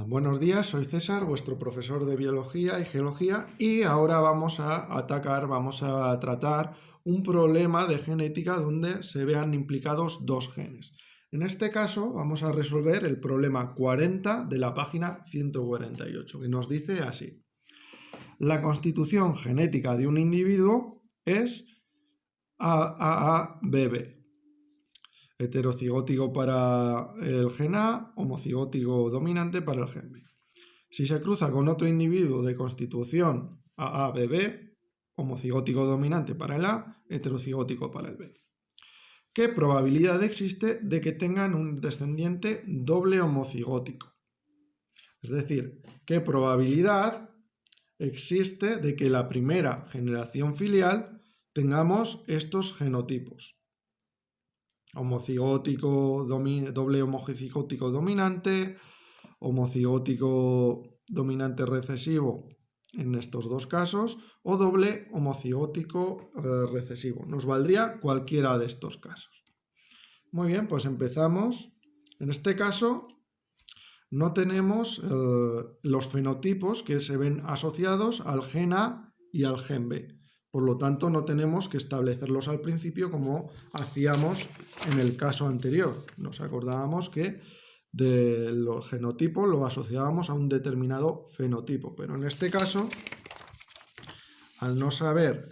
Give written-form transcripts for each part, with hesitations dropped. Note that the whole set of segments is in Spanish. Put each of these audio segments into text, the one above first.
Buenos días, soy César, vuestro profesor de Biología y Geología, y ahora vamos a tratar un problema de genética donde se vean implicados dos genes. En este caso vamos a resolver el problema 40 de la página 148, que nos dice así. La constitución genética de un individuo es AAABB. Heterocigótico para el gen A, homocigótico dominante para el gen B. Si se cruza con otro individuo de constitución AABB, homocigótico dominante para el A, heterocigótico para el B. ¿Qué probabilidad existe de que tengan un descendiente doble homocigótico? Es decir, ¿qué probabilidad existe de que la primera generación filial tengamos estos genotipos? Homocigótico, doble homocigótico dominante, homocigótico dominante recesivo en estos dos casos, o doble homocigótico recesivo. Nos valdría cualquiera de estos casos. Muy bien, pues empezamos. En este caso no tenemos los fenotipos que se ven asociados al gen A y al gen B. Por lo tanto, no tenemos que establecerlos al principio como hacíamos en el caso anterior. Nos acordábamos que de los genotipos lo asociábamos a un determinado fenotipo, pero en este caso, al no saber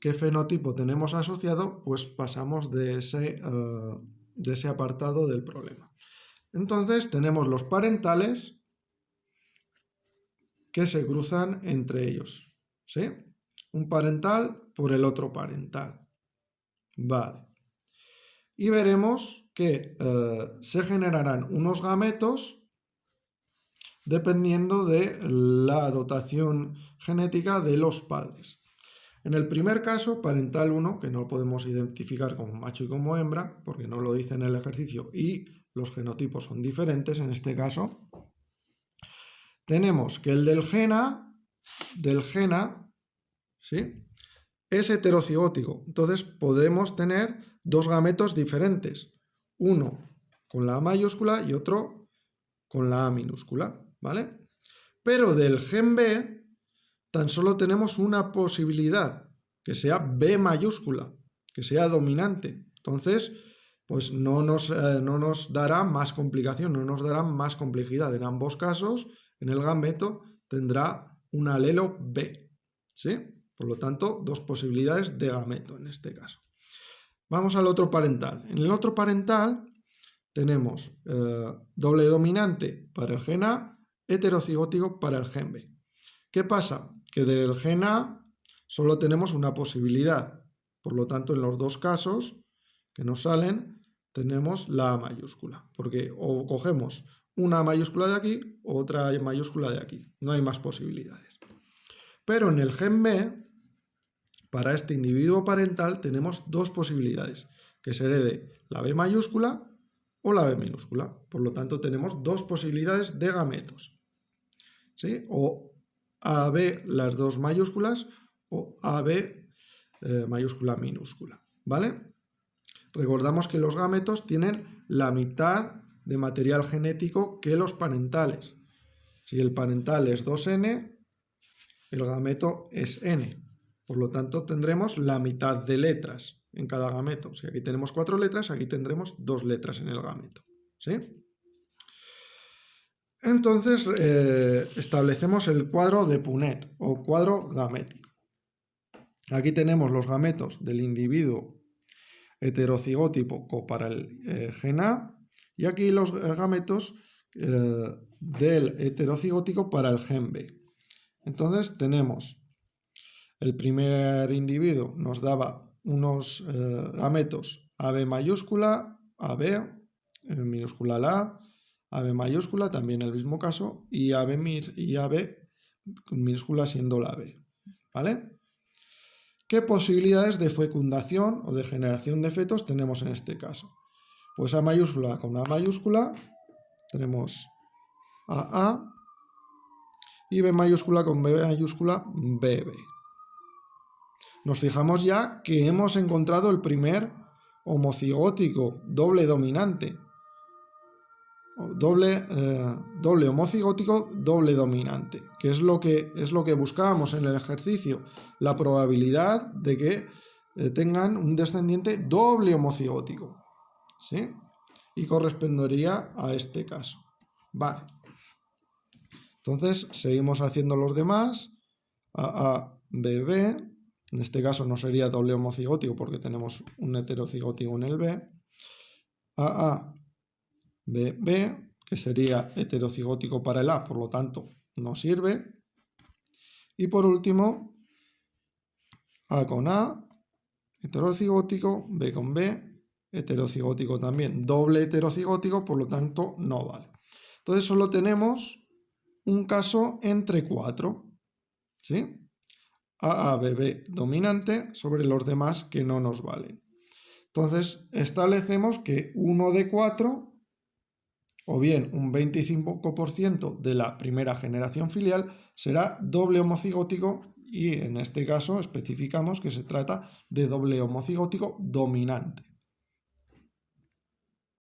qué fenotipo tenemos asociado, pues pasamos de ese apartado del problema. Entonces tenemos los parentales que se cruzan entre ellos, ¿sí? Un parental por el otro parental. Vale. Y veremos que se generarán unos gametos dependiendo de la dotación genética de los padres. En el primer caso, parental 1, que no lo podemos identificar como macho y como hembra, porque no lo dice en el ejercicio y los genotipos son diferentes, en este caso, tenemos que el del gen A, ¿sí?, es heterocigótico. Entonces podemos tener dos gametos diferentes, uno con la A mayúscula y otro con la A minúscula, ¿vale? Pero del gen B tan solo tenemos una posibilidad, que sea B mayúscula, que sea dominante. Entonces, pues no nos dará más complicación, no nos dará más complejidad. En ambos casos, en el gameto tendrá un alelo B, ¿sí? Por lo tanto, dos posibilidades de gameto en este caso. Vamos al otro parental. En el otro parental tenemos doble dominante para el gen A, heterocigótico para el gen B. ¿Qué pasa? Que del gen A solo tenemos una posibilidad. Por lo tanto, en los dos casos que nos salen, tenemos la A mayúscula. Porque o cogemos una mayúscula de aquí o otra mayúscula de aquí. No hay más posibilidades. Pero en el gen B, para este individuo parental, tenemos dos posibilidades. Que se herede la B mayúscula o la B minúscula. Por lo tanto, tenemos dos posibilidades de gametos, ¿sí? O AB las dos mayúsculas o AB mayúscula minúscula, ¿vale? Recordamos que los gametos tienen la mitad de material genético que los parentales. Si el parental es 2N, el gameto es N. Por lo tanto, tendremos la mitad de letras en cada gameto. Si aquí tenemos 4 letras, aquí tendremos 2 letras en el gameto, ¿sí? Entonces, establecemos el cuadro de Punnett o cuadro gamético. Aquí tenemos los gametos del individuo heterocigótico para el gen A y aquí los gametos del heterocigótico para el gen B. Entonces tenemos el primer individuo nos daba unos gametos AB mayúscula, AB minúscula la A, AB mayúscula también el mismo caso y AB minúscula siendo la B, ¿vale? ¿Qué posibilidades de fecundación o de generación de fetos tenemos en este caso? Pues A mayúscula con A mayúscula tenemos AA y B mayúscula con B mayúscula BB. Nos fijamos ya que hemos encontrado el primer homocigótico doble dominante. doble homocigótico, doble dominante, que es lo que buscábamos en el ejercicio, la probabilidad de que tengan un descendiente doble homocigótico, ¿sí? Y correspondería a este caso. Vale. Entonces, seguimos haciendo los demás. AA, BB. En este caso no sería doble homocigótico porque tenemos un heterocigótico en el B. AA, BB, que sería heterocigótico para el A, por lo tanto, no sirve. Y por último, A con A, heterocigótico, B con B, heterocigótico también, doble heterocigótico, por lo tanto, no vale. Entonces, solo tenemos un caso entre 4, ¿sí? AABB dominante sobre los demás que no nos valen. Entonces, establecemos que 1 de 4, o bien un 25% de la primera generación filial, será doble homocigótico y en este caso especificamos que se trata de doble homocigótico dominante.